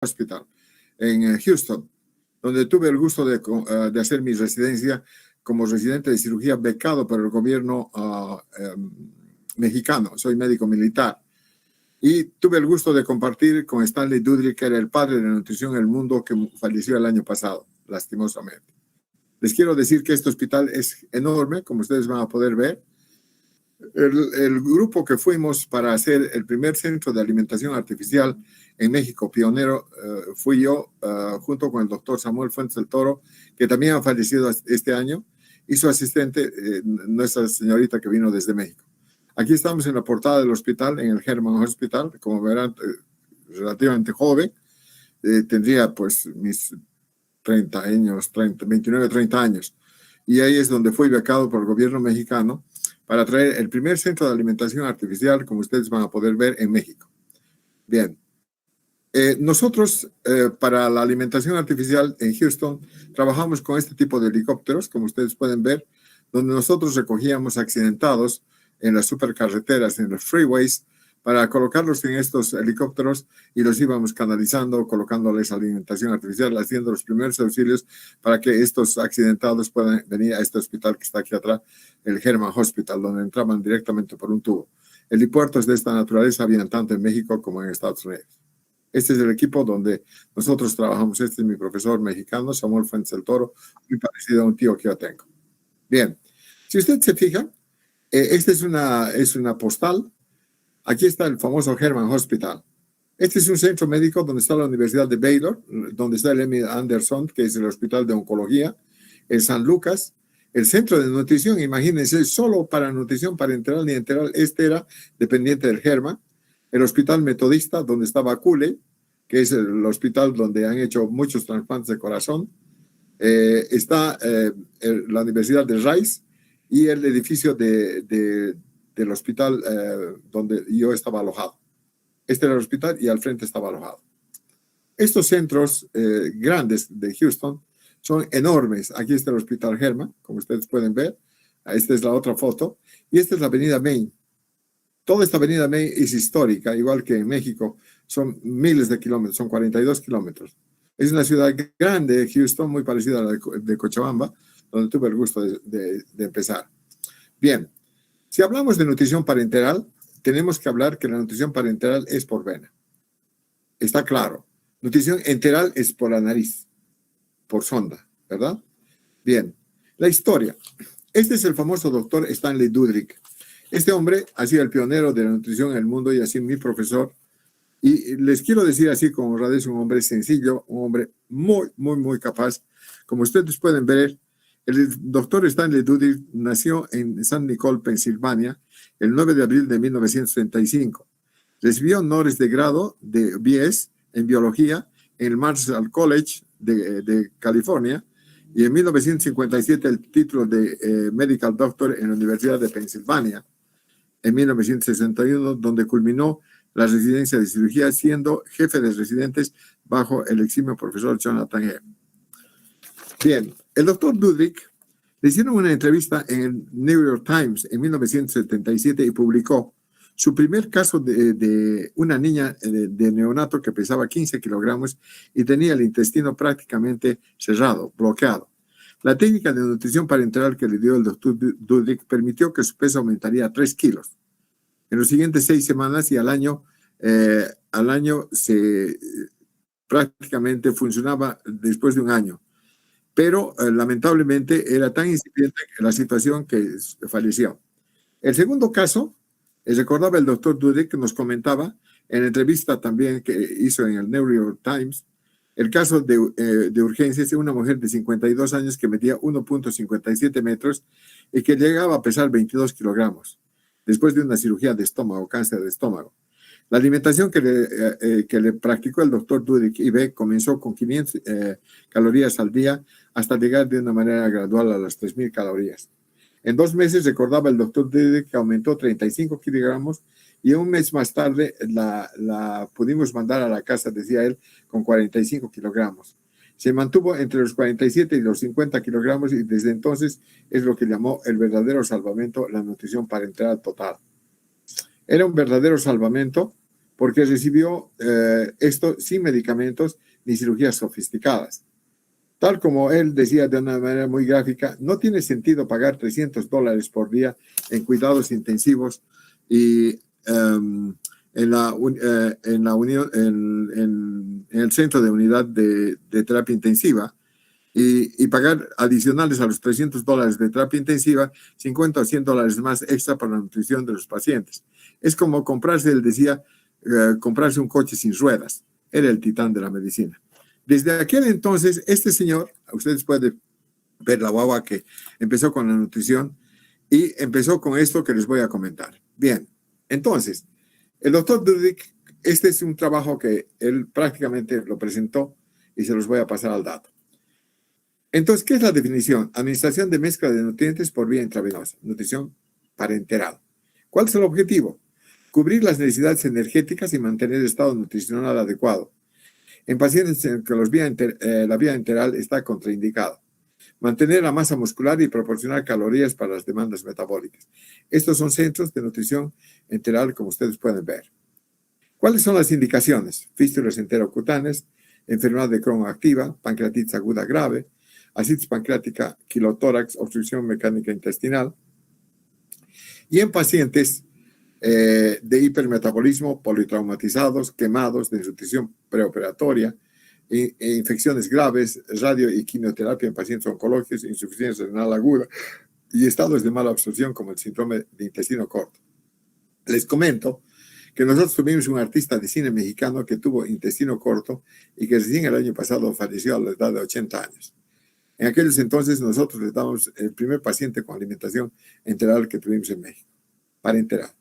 Hospital en Houston, donde tuve el gusto de hacer mi residencia como residente de cirugía becado por el gobierno mexicano. Soy médico militar. Y tuve el gusto de compartir con Stanley Dudrick, que era el padre de la nutrición en el mundo, que falleció el año pasado, lastimosamente. Les quiero decir que este hospital es enorme, como ustedes van a poder ver. El grupo que fuimos para hacer el primer centro de alimentación artificial en México, pionero, fui yo, junto con el doctor Samuel Fuentes del Toro, que también ha fallecido este año, y su asistente, nuestra señorita que vino desde México. Aquí estamos en la portada del hospital, en el Hermann Hospital, como verán, relativamente joven. Tendría pues mis 30 años, 29, 30 años. Y ahí es donde fui becado por el gobierno mexicano para traer el primer centro de alimentación artificial, como ustedes van a poder ver, en México. Bien. Nosotros, para la alimentación artificial en Houston, trabajamos con este tipo de helicópteros, como ustedes pueden ver, donde nosotros recogíamos accidentados en las supercarreteras, en los freeways, para colocarlos en estos helicópteros y los íbamos canalizando, colocándoles alimentación artificial, haciendo los primeros auxilios para que estos accidentados puedan venir a este hospital que está aquí atrás, el Hermann Hospital, donde entraban directamente por un tubo. Helipuertos de esta naturaleza habían tanto en México como en Estados Unidos. Este es el equipo donde nosotros trabajamos. Este es mi profesor mexicano, Samuel Fuentes del Toro, muy parecido a un tío que yo tengo. Bien, si usted se fija, esta es una postal. Aquí está el famoso Hermann Hospital. Este es un centro médico donde está la Universidad de Baylor, donde está el Emmy Anderson, que es el Hospital de Oncología, el San Lucas, el Centro de Nutrición. Imagínense, solo para nutrición parenteral y enteral, este era dependiente del Hermann. El Hospital Metodista, donde estaba Cooley, que es el hospital donde han hecho muchos trasplantes de corazón. Está la Universidad de Rice y el edificio del hospital donde yo estaba alojado. Este era el hospital y al frente estaba alojado. Estos centros grandes de Houston son enormes. Aquí está el Hospital Hermann, como ustedes pueden ver. Esta es la otra foto. Y esta es la avenida Main. Toda esta avenida Main es histórica, igual que en México. Son miles de kilómetros, son 42 kilómetros. Es una ciudad grande, Houston, muy parecida a la de Cochabamba, donde tuve el gusto de empezar. Bien, si hablamos de nutrición parenteral, tenemos que hablar que la nutrición parenteral es por vena. Está claro. Nutrición enteral es por la nariz, por sonda, ¿verdad? Bien, la historia. Este es el famoso doctor Stanley Dudrick. Este hombre ha sido el pionero de la nutrición en el mundo y así mi profesor. Y les quiero decir así con honradez, un hombre sencillo, un hombre muy, muy, muy capaz. Como ustedes pueden ver, el doctor Stanley Dudrick nació en San Nicole, Pensilvania, el 9 de abril de 1935. Recibió honores de grado de BS en biología en el Marshall College de California y en 1957 el título de Medical Doctor en la Universidad de Pensilvania en 1961, donde culminó la residencia de cirugía siendo jefe de residentes bajo el eximio profesor Jonathan Hebb. Bien, el doctor Dudrick le hicieron una entrevista en el New York Times en 1977 y publicó su primer caso de una niña de neonato que pesaba 15 kilogramos y tenía el intestino prácticamente cerrado, bloqueado. La técnica de nutrición parenteral que le dio el doctor Dudrick permitió que su peso aumentaría a 3 kilos. En las siguientes 6 semanas y al año prácticamente funcionaba después de un año. Pero lamentablemente era tan incipiente la situación que falleció. El segundo caso, recordaba el doctor Dudrick que nos comentaba en entrevista también que hizo en el New York Times, el caso de urgencias de una mujer de 52 años que medía 1.57 metros y que llegaba a pesar 22 kilogramos después de una cirugía de estómago, cáncer de estómago. La alimentación que le practicó el doctor Dudrick IB comenzó con 500 calorías al día hasta llegar de una manera gradual a las 3.000 calorías. En 2 meses, recordaba el doctor Dudrick, que aumentó 35 kilogramos y un mes más tarde la pudimos mandar a la casa, decía él, con 45 kilogramos. Se mantuvo entre los 47 y los 50 kilogramos y desde entonces es lo que llamó el verdadero salvamento, la nutrición parenteral total. Era un verdadero salvamento porque recibió esto sin medicamentos ni cirugías sofisticadas. Tal como él decía de una manera muy gráfica, no tiene sentido pagar $300 por día en cuidados intensivos y en el centro de unidad de terapia intensiva y pagar adicionales a los $300 de terapia intensiva, $50 o $100 más extra para la nutrición de los pacientes. Es como comprarse, él decía, comprarse un coche sin ruedas. Era el titán de la medicina. Desde aquel entonces, este señor, ustedes pueden ver la guagua que empezó con la nutrición y empezó con esto que les voy a comentar. Bien, entonces, el doctor Dudek, este es un trabajo que él prácticamente lo presentó y se los voy a pasar al dato. Entonces, ¿qué es la definición? Administración de mezcla de nutrientes por vía intravenosa, nutrición parenteral. ¿Cuál es el objetivo? Cubrir las necesidades energéticas y mantener el estado nutricional adecuado. En pacientes en que la vía enteral está contraindicada. Mantener la masa muscular y proporcionar calorías para las demandas metabólicas. Estos son centros de nutrición enteral, como ustedes pueden ver. ¿Cuáles son las indicaciones? Fístulas enterocutáneas, enfermedad de Crohn activa, pancreatitis aguda grave, ascitis pancreática, quilotórax, obstrucción mecánica intestinal. Y en pacientes de hipermetabolismo, politraumatizados, quemados, desnutrición preoperatoria, infecciones graves, radio y quimioterapia en pacientes oncológicos, insuficiencia renal aguda y estados de mala absorción como el síndrome de intestino corto. Les comento que nosotros tuvimos un artista de cine mexicano que tuvo intestino corto y que recién el año pasado falleció a la edad de 80 años. En aquellos entonces nosotros le damos el primer paciente con alimentación enteral que tuvimos en México, parenteral.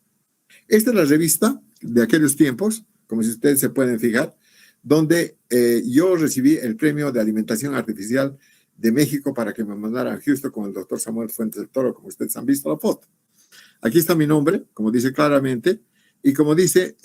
Esta es la revista de aquellos tiempos, como si ustedes se pueden fijar, donde yo recibí el premio de alimentación artificial de México para que me mandaran a Houston con el doctor Samuel Fuentes del Toro, como ustedes han visto la foto. Aquí está mi nombre, como dice claramente, y como dice,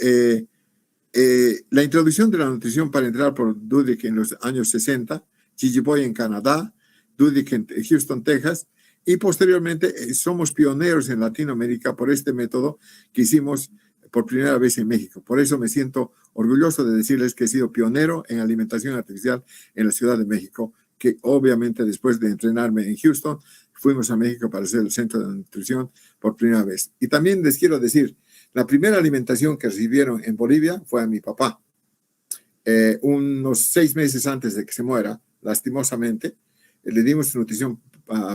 la introducción de la nutrición parenteral por Dudek en los años 60, Gigi Boy en Canadá, Dudek en Houston, Texas, y posteriormente somos pioneros en Latinoamérica por este método que hicimos por primera vez en México. Por eso me siento orgulloso de decirles que he sido pionero en alimentación artificial en la Ciudad de México, que obviamente después de entrenarme en Houston, fuimos a México para hacer el centro de nutrición por primera vez. Y también les quiero decir, la primera alimentación que recibieron en Bolivia fue a mi papá. Unos 6 meses antes de que se muera, lastimosamente, le dimos nutrición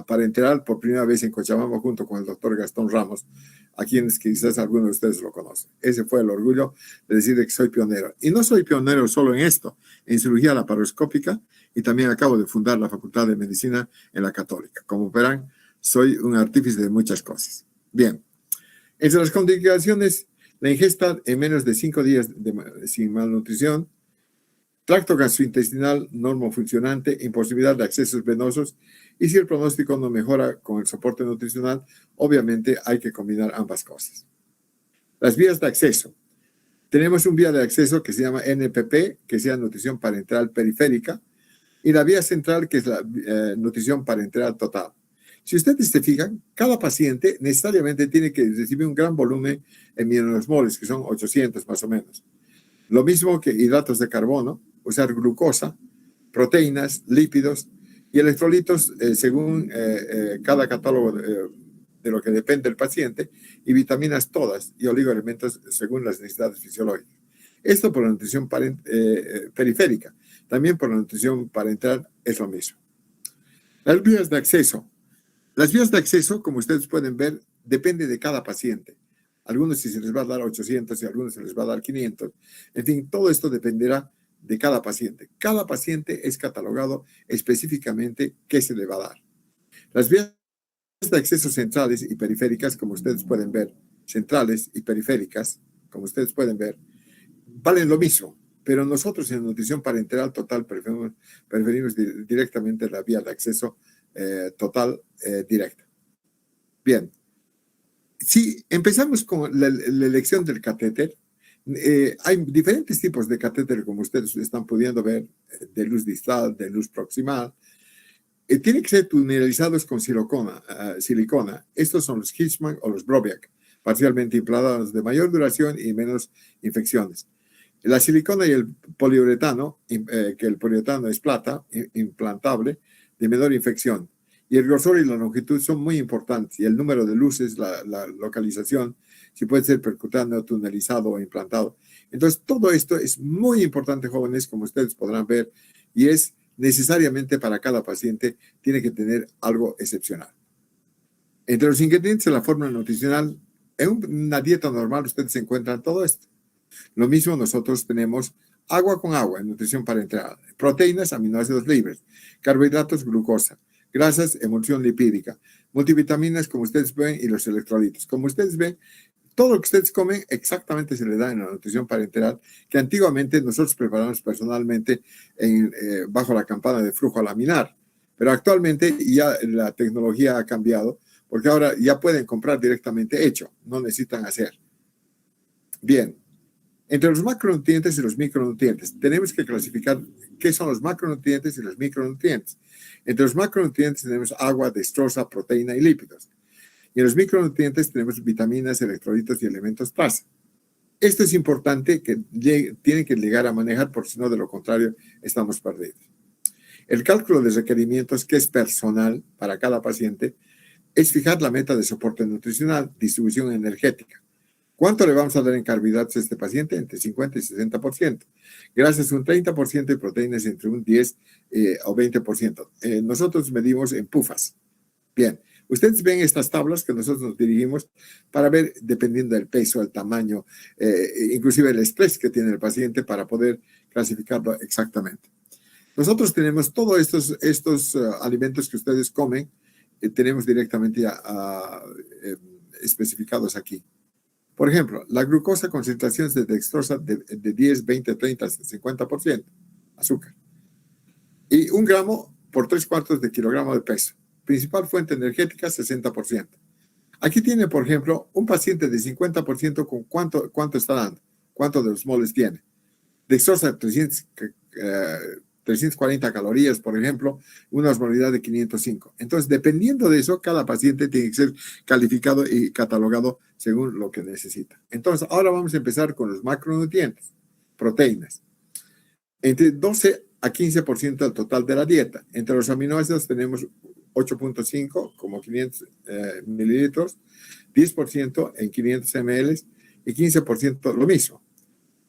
parenteral por primera vez en Cochabamba junto con el doctor Gastón Ramos, a quienes quizás algunos de ustedes lo conocen. Ese fue el orgullo de decir que soy pionero. Y no soy pionero solo en esto, en cirugía laparoscópica, y también acabo de fundar la Facultad de Medicina en la Católica. Como verán, soy un artífice de muchas cosas. Bien, entre las contraindicaciones, la ingesta en menos de 5 días sin malnutrición, tracto gastrointestinal normofuncionante, imposibilidad de accesos venosos, y si el pronóstico no mejora con el soporte nutricional, obviamente hay que combinar ambas cosas. Las vías de acceso. Tenemos un vía de acceso que se llama NPP, que sea nutrición parenteral periférica, y la vía central, que es la nutrición parenteral total. Si ustedes se fijan, cada paciente necesariamente tiene que recibir un gran volumen en micromoles, que son 800 más o menos. Lo mismo que hidratos de carbono, usar glucosa, proteínas, lípidos y electrolitos según cada catálogo de lo que depende del paciente, y vitaminas todas y oligoelementos según las necesidades fisiológicas. Esto por la nutrición periférica. También por la nutrición parenteral es lo mismo. Las vías de acceso. Las vías de acceso, como ustedes pueden ver, depende de cada paciente. Algunos si se les va a dar 800 y a algunos se les va a dar 500. En fin, todo esto dependerá de cada paciente. Cada paciente es catalogado específicamente qué se le va a dar. Las vías de acceso centrales y periféricas, como ustedes pueden ver, centrales y periféricas, como ustedes pueden ver, valen lo mismo, pero nosotros en nutrición parenteral total preferimos directamente la vía de acceso total directa. Bien. Si empezamos con la elección del catéter, hay diferentes tipos de catéter, como ustedes están pudiendo ver, de luz distal, de luz proximal. Tienen que ser tunelizados con silicona. Estos son los Hirschman o los Brobiak. parcialmente implantados de mayor duración y menos infecciones. La silicona y el poliuretano, que el poliuretano es plata, implantable, de menor infección. Y el grosor y la longitud son muy importantes. Y el número de luces, la localización, si puede ser percutáneo, tunelizado o implantado. Entonces, todo esto es muy importante, jóvenes, como ustedes podrán ver, y es necesariamente para cada paciente, tiene que tener algo excepcional. Entre los ingredientes de la fórmula nutricional, en una dieta normal ustedes encuentran todo esto. Lo mismo nosotros tenemos agua con agua en nutrición parenteral, proteínas, aminoácidos libres, carbohidratos, glucosa, grasas, emulsión lipídica, multivitaminas, como ustedes ven, y los electrolitos. Como ustedes ven, todo lo que ustedes comen exactamente se le da en la nutrición parenteral, que antiguamente nosotros preparamos personalmente bajo la campana de flujo laminar. Pero actualmente ya la tecnología ha cambiado, porque ahora ya pueden comprar directamente hecho, no necesitan hacer. Bien, entre los macronutrientes y los micronutrientes, tenemos que clasificar qué son los macronutrientes y los micronutrientes. Entre los macronutrientes tenemos agua, dextrosa, proteína y lípidos. Y en los micronutrientes tenemos vitaminas, electrolitos y elementos traza. Esto es importante que tienen que llegar a manejar, porque si no, de lo contrario, estamos perdidos. El cálculo de requerimientos, que es personal para cada paciente, es fijar la meta de soporte nutricional, distribución energética. ¿Cuánto le vamos a dar en carbohidratos a este paciente? Entre 50 y 60%. Grasas un 30% y proteínas entre un 10 o 20%. Nosotros medimos en PUFAS. Bien, ustedes ven estas tablas que nosotros nos dirigimos para ver, dependiendo del peso, el tamaño, inclusive el estrés que tiene el paciente, para poder clasificarlo exactamente. Nosotros tenemos todos estos alimentos que ustedes comen, tenemos directamente especificados aquí. Por ejemplo, la glucosa, concentraciones de dextrosa de 10, 20, 30, 50% azúcar. Y 1 gramo por 3/4 de kilogramo de peso. Principal fuente energética, 60%. Aquí tiene, por ejemplo, un paciente de 50% con cuánto está dando, cuánto de los moles tiene. Dextrosa, 340 calorías, por ejemplo, una osmolaridad de 505. Entonces, dependiendo de eso, cada paciente tiene que ser calificado y catalogado según lo que necesita. Entonces, ahora vamos a empezar con los macronutrientes, proteínas. Entre 12 a 15% del total de la dieta. Entre los aminoácidos tenemos 8.5 como 500 mililitros, 10% en 500 ml y 15% lo mismo.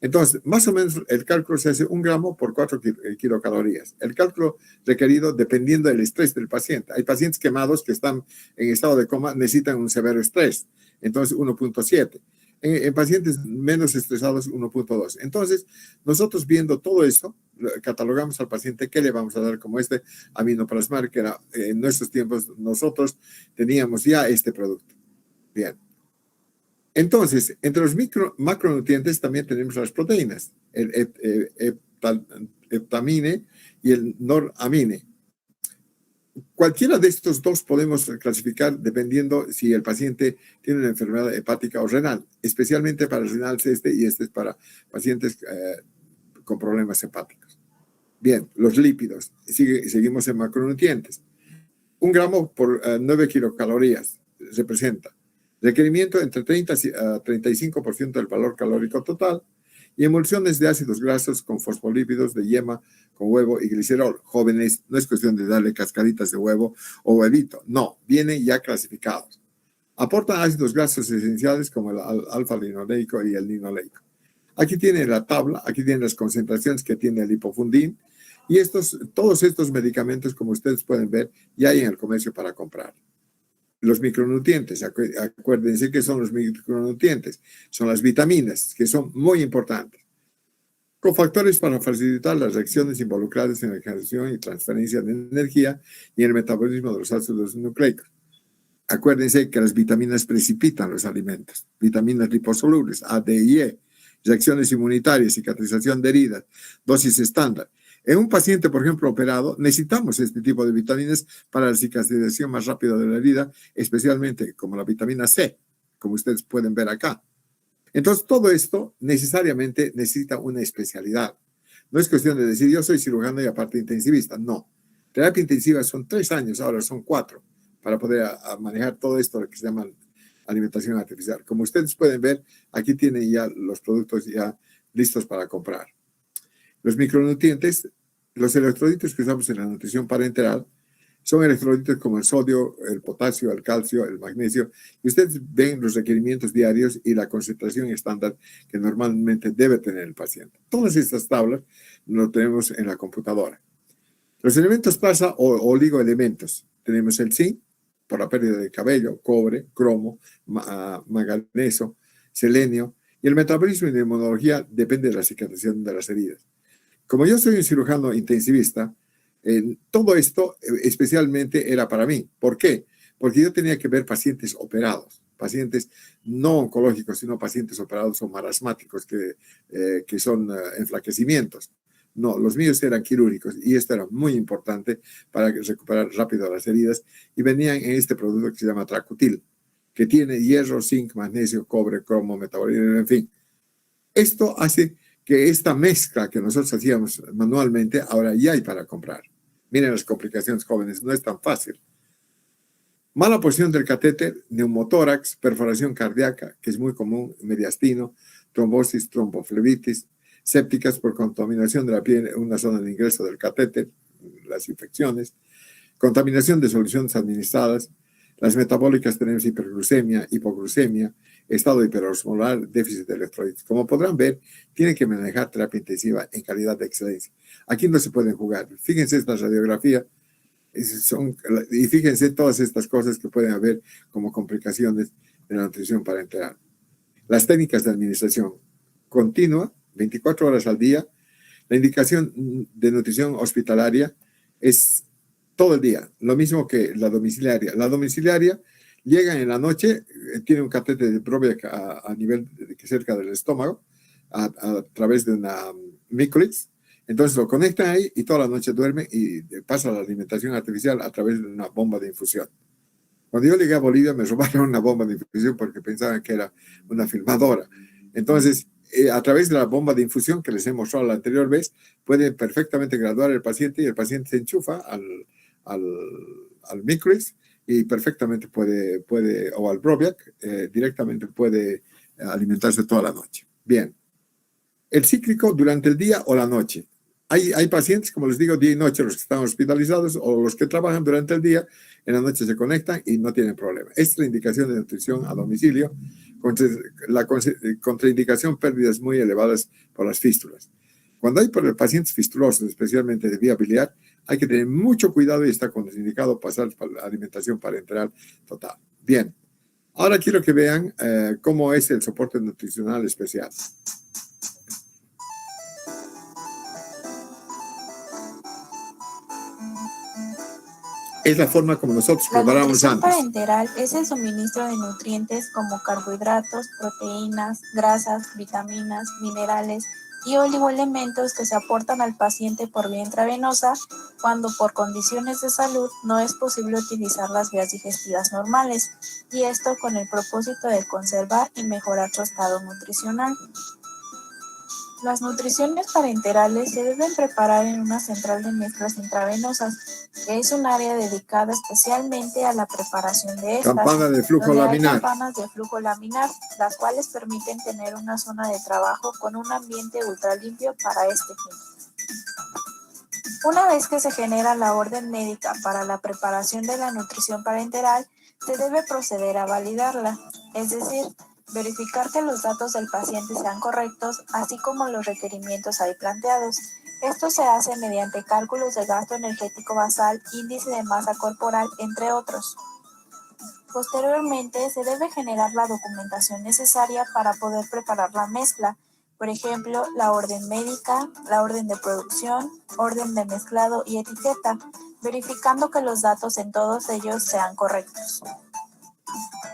Entonces, más o menos el cálculo se hace 1 gramo por 4 kilocalorías. El cálculo requerido dependiendo del estrés del paciente. Hay pacientes quemados que están en estado de coma, necesitan un severo estrés. Entonces, 1.7. En pacientes menos estresados, 1.2. Entonces, nosotros viendo todo esto, catalogamos al paciente qué le vamos a dar como este aminoplasmar, que era, en nuestros tiempos nosotros teníamos ya este producto. Bien. Entonces, entre los macronutrientes también tenemos las proteínas, el heptamine y el noramine. Cualquiera de estos dos podemos clasificar dependiendo si el paciente tiene una enfermedad hepática o renal, especialmente para el renal y este es para pacientes con problemas hepáticos. Bien, los lípidos, seguimos en macronutrientes. 1 gramo por 9 kilocalorías representa. Requerimiento entre 30 a 35% del valor calórico total y emulsiones de ácidos grasos con fosfolípidos de yema, con huevo y glicerol. Jóvenes, no es cuestión de darle cascaritas de huevo o huevito, no, vienen ya clasificados. Aportan ácidos grasos esenciales como el alfa-linoleico y el linoleico. Aquí tiene la tabla, aquí tienen las concentraciones que tiene el hipofundín y todos estos medicamentos, como ustedes pueden ver, ya hay en el comercio para comprar. Los micronutrientes, acuérdense que son los micronutrientes, son las vitaminas, que son muy importantes. Cofactores para facilitar las reacciones involucradas en la generación y transferencia de energía y en el metabolismo de los ácidos nucleicos. Acuérdense que las vitaminas precipitan los alimentos, vitaminas liposolubles, A, D y E, reacciones inmunitarias, cicatrización de heridas, dosis estándar. En un paciente, por ejemplo, operado, necesitamos este tipo de vitaminas para la cicatrización más rápida de la herida, especialmente como la vitamina C, como ustedes pueden ver acá. Entonces, todo esto necesariamente necesita una especialidad. No es cuestión de decir, yo soy cirujano y aparte intensivista. No. Terapia intensiva son 3 años, ahora son 4, para poder manejar todo esto que se llaman alimentación artificial. Como ustedes pueden ver, aquí tienen ya los productos ya listos para comprar. Los micronutrientes, los electrolitos que usamos en la nutrición parenteral, son electrolitos como el sodio, el potasio, el calcio, el magnesio. Y ustedes ven los requerimientos diarios y la concentración estándar que normalmente debe tener el paciente. Todas estas tablas lo tenemos en la computadora. Los elementos traza o oligoelementos. Tenemos el zinc, por la pérdida de cabello, cobre, cromo, manganeso, selenio. Y el metabolismo y la inmunología depende de la cicatrización de las heridas. Como yo soy un cirujano intensivista, todo esto especialmente era para mí. ¿Por qué? Porque yo tenía que ver pacientes operados, pacientes no oncológicos, sino pacientes operados o marasmáticos que son enflaquecimientos. No, los míos eran quirúrgicos y esto era muy importante para recuperar rápido las heridas y venían en este producto que se llama Tracutil, que tiene hierro, zinc, magnesio, cobre, cromo, metabolismo, en fin. Esto hace que esta mezcla que nosotros hacíamos manualmente, ahora ya hay para comprar. Miren las complicaciones, jóvenes, no es tan fácil. Mala posición del catéter, neumotórax, perforación cardíaca, que es muy común, mediastino, trombosis, tromboflebitis, sépticas por contaminación de la piel en una zona de ingreso del catéter, las infecciones, contaminación de soluciones administradas, las metabólicas tenemos hiperglucemia, hipoglucemia, estado hiperosmolar, déficit de electrolitos. Como podrán ver, tienen que manejar terapia intensiva en calidad de excelencia. Aquí no se pueden jugar. Fíjense esta radiografía y fíjense todas estas cosas que pueden haber como complicaciones de la nutrición parenteral. Las técnicas de administración continua, 24 horas al día. La indicación de nutrición hospitalaria es todo el día, lo mismo que la domiciliaria. La domiciliaria llega en la noche, tiene un catéter de Proviac a nivel cerca del estómago, a través de una Microlix. Entonces lo conectan ahí y toda la noche duerme y pasa la alimentación artificial a través de una bomba de infusión. Cuando yo llegué a Bolivia me robaron una bomba de infusión porque pensaban que era una filmadora. Entonces, a través de la bomba de infusión que les he mostrado la anterior vez, pueden perfectamente graduar el paciente y el paciente se enchufa al Microlix y perfectamente puede o al Proviac, directamente puede alimentarse toda la noche. Bien. El cíclico durante el día o la noche. Hay pacientes, como les digo, día y noche, los que están hospitalizados o los que trabajan durante el día, en la noche se conectan y no tienen problema. Esta es la indicación de nutrición a domicilio. La contraindicación, pérdidas muy elevadas por las fístulas. Cuando hay pacientes fistulosos, especialmente de vía biliar, hay que tener mucho cuidado y está contraindicado pasar para la alimentación parenteral total. Bien, ahora quiero que vean cómo es el soporte nutricional especial. Es la forma como nosotros preparamos antes. La nutrición parenteral es el suministro de nutrientes como carbohidratos, proteínas, grasas, vitaminas, minerales y oligoelementos que se aportan al paciente por vía intravenosa cuando por condiciones de salud no es posible utilizar las vías digestivas normales, y esto con el propósito de conservar y mejorar su estado nutricional. Las nutriciones parenterales se deben preparar en una central de mezclas intravenosas, que es un área dedicada especialmente a la preparación de estas. Campana de flujo laminar. Hay campanas de flujo laminar, las cuales permiten tener una zona de trabajo con un ambiente ultra limpio para este fin. Una vez que se genera la orden médica para la preparación de la nutrición parenteral, se debe proceder a validarla, es decir, verificar que los datos del paciente sean correctos, así como los requerimientos ahí planteados. Esto se hace mediante cálculos de gasto energético basal, índice de masa corporal, entre otros. Posteriormente, se debe generar la documentación necesaria para poder preparar la mezcla, por ejemplo, la orden médica, la orden de producción, orden de mezclado y etiqueta, verificando que los datos en todos ellos sean correctos.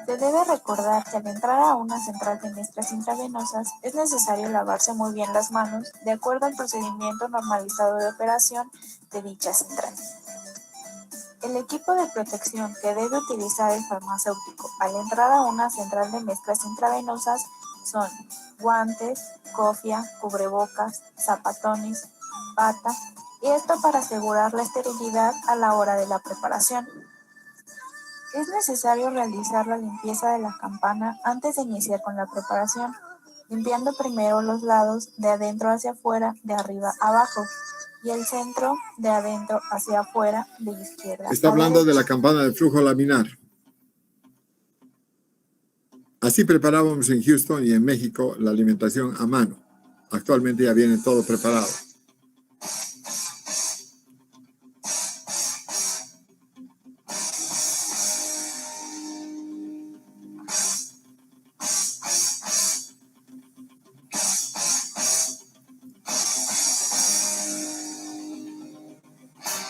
Se debe recordar que al entrar a una central de mezclas intravenosas es necesario lavarse muy bien las manos de acuerdo al procedimiento normalizado de operación de dicha central. El equipo de protección que debe utilizar el farmacéutico al entrar a una central de mezclas intravenosas son guantes, cofia, cubrebocas, zapatones, bata, y esto para asegurar la esterilidad a la hora de la preparación. Es necesario realizar la limpieza de la campana antes de iniciar con la preparación, limpiando primero los lados de adentro hacia afuera, de arriba a abajo, y el centro de adentro hacia afuera, de izquierda Está a hablando de derecha. la campana de flujo laminar. Así preparábamos en Houston y en México la alimentación a mano. Actualmente ya viene todo preparado.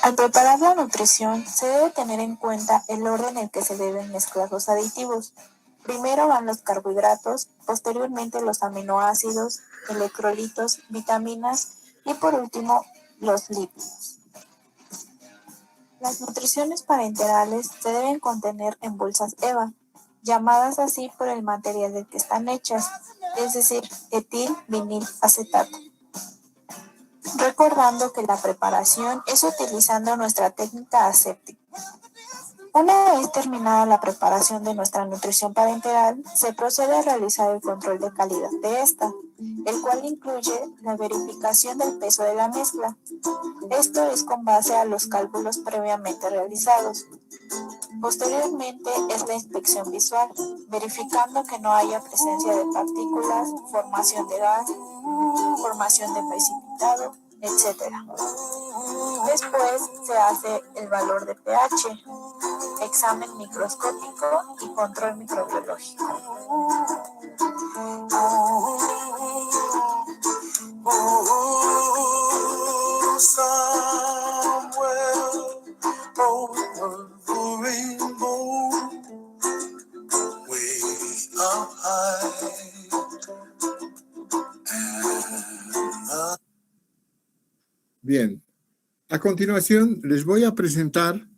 Al preparar la nutrición, se debe tener en cuenta el orden en que se deben mezclar los aditivos. Primero van los carbohidratos, posteriormente los aminoácidos, electrolitos, vitaminas y por último los lípidos. Las nutriciones parenterales se deben contener en bolsas EVA, llamadas así por el material del que están hechas, es decir, etil vinil acetato. Recordando que la preparación es utilizando nuestra técnica aséptica. Una vez terminada la preparación de nuestra nutrición parenteral, se procede a realizar el control de calidad de esta, el cual incluye la verificación del peso de la mezcla. Esto es con base a los cálculos previamente realizados. Posteriormente es la inspección visual, verificando que no haya presencia de partículas, formación de gas, formación de precipitado, etc. Después se hace el valor de pH, examen microscópico y control microbiológico. Bien, a continuación les voy a presentar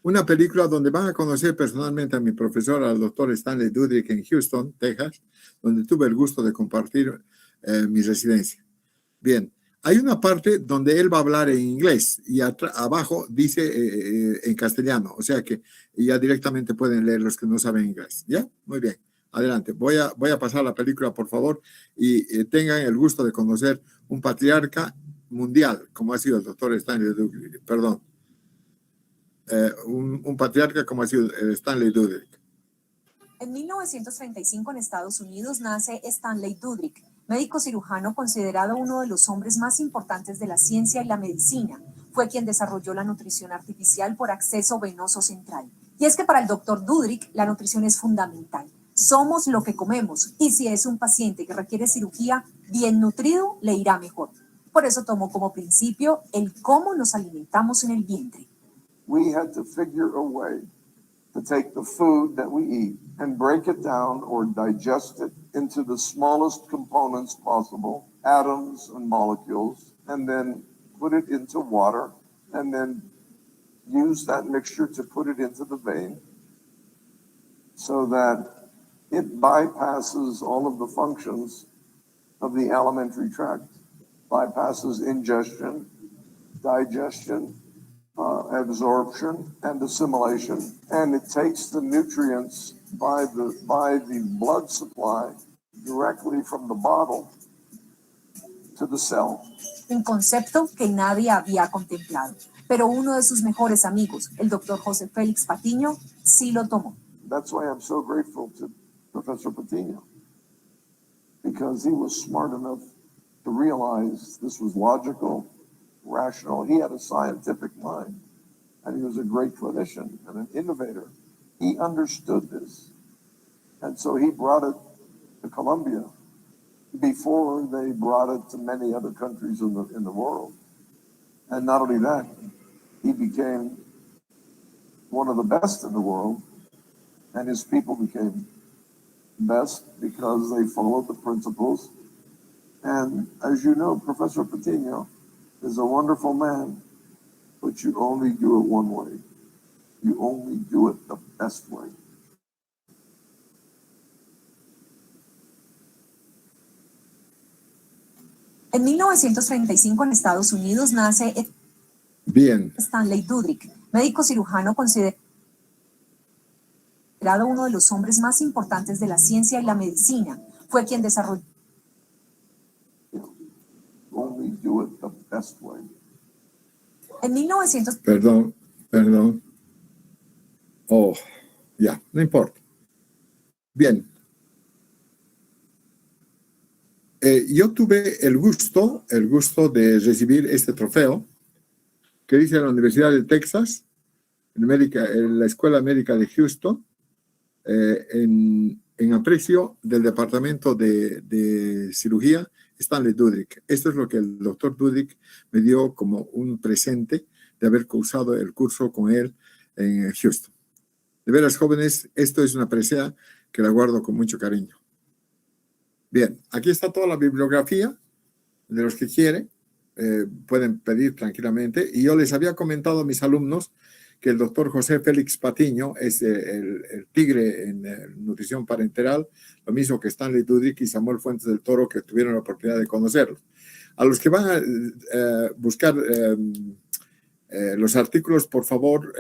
una película donde van a conocer personalmente a mi profesor, al doctor Stanley Dudrick en Houston, Texas, donde tuve el gusto de compartir mi residencia. Bien, hay una parte donde él va a hablar en inglés y abajo dice en castellano, o sea que ya directamente pueden leer los que no saben inglés. ¿Ya? Muy bien. Adelante. Voy a pasar la película, por favor, y tengan el gusto de conocer un patriarca mundial, como ha sido el doctor Stanley Dudrick, perdón. Un patriarca como ha sido Stanley Dudrick. En 1935 en Estados Unidos nace Stanley Dudrick, médico cirujano considerado uno de los hombres más importantes de la ciencia y la medicina. Fue quien desarrolló la nutrición artificial por acceso venoso central. Y es que para el doctor Dudrick la nutrición es fundamental. Somos lo que comemos y si es un paciente que requiere cirugía, bien nutrido, le irá mejor. Por eso tomó como principio el cómo nos alimentamos en el vientre. We had to figure a way to take the food that we eat and break it down or digest it into the smallest components possible, atoms and molecules, and then put it into water, and then use that mixture to put it into the vein so that it bypasses all of the functions of the alimentary tract, bypasses ingestion, digestion, absorption and assimilation, and it takes the nutrients by the blood supply directly from the bottle to the cell. Un concepto que nadie había contemplado, pero uno de sus mejores amigos, el doctor José Félix Patiño, sí lo tomó. That's why I'm so grateful to Professor Patiño, because he was smart enough to realize this was logical, rational. He had a scientific mind, and he was a great clinician and an innovator. He understood this, and so he brought it to Colombia before they brought it to many other countries in the world. And not only that, he became one of the best in the world, and his people became best because they followed the principles. And as you know, Professor Patiño is a wonderful man, but you only do it one way. You only do it the best way. En 1935 en Estados Unidos nace Bien. Stanley Dudrick, médico cirujano considerado. considerado uno de los hombres más importantes de la ciencia y la medicina. Fue quien desarrolló Only do it the best way. en 1900. Perdón. Oh, ya, no importa. Bien. Yo tuve el gusto de recibir este trofeo que dice la Universidad de Texas, en la Escuela Médica de Houston, en aprecio del Departamento de Cirugía Stanley Dudrick. Esto es lo que el doctor Dudrick me dio como un presente de haber cursado el curso con él en Houston. De veras, jóvenes, esto es una presea que la guardo con mucho cariño. Bien, aquí está toda la bibliografía de los que quieren. Pueden pedir tranquilamente. Y yo les había comentado a mis alumnos que el doctor José Félix Patiño es el tigre en nutrición parenteral, lo mismo que Stanley Dudrick y Samuel Fuentes del Toro, que tuvieron la oportunidad de conocerlos. A los que van a buscar los artículos, por favor,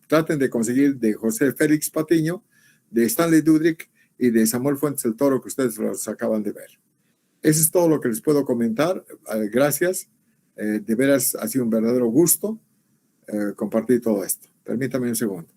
traten de conseguir de José Félix Patiño, de Stanley Dudrick y de Samuel Fuentes del Toro, que ustedes los acaban de ver. Eso es todo lo que les puedo comentar. Gracias. De veras ha sido un verdadero gusto compartir todo esto. Permítame un segundo.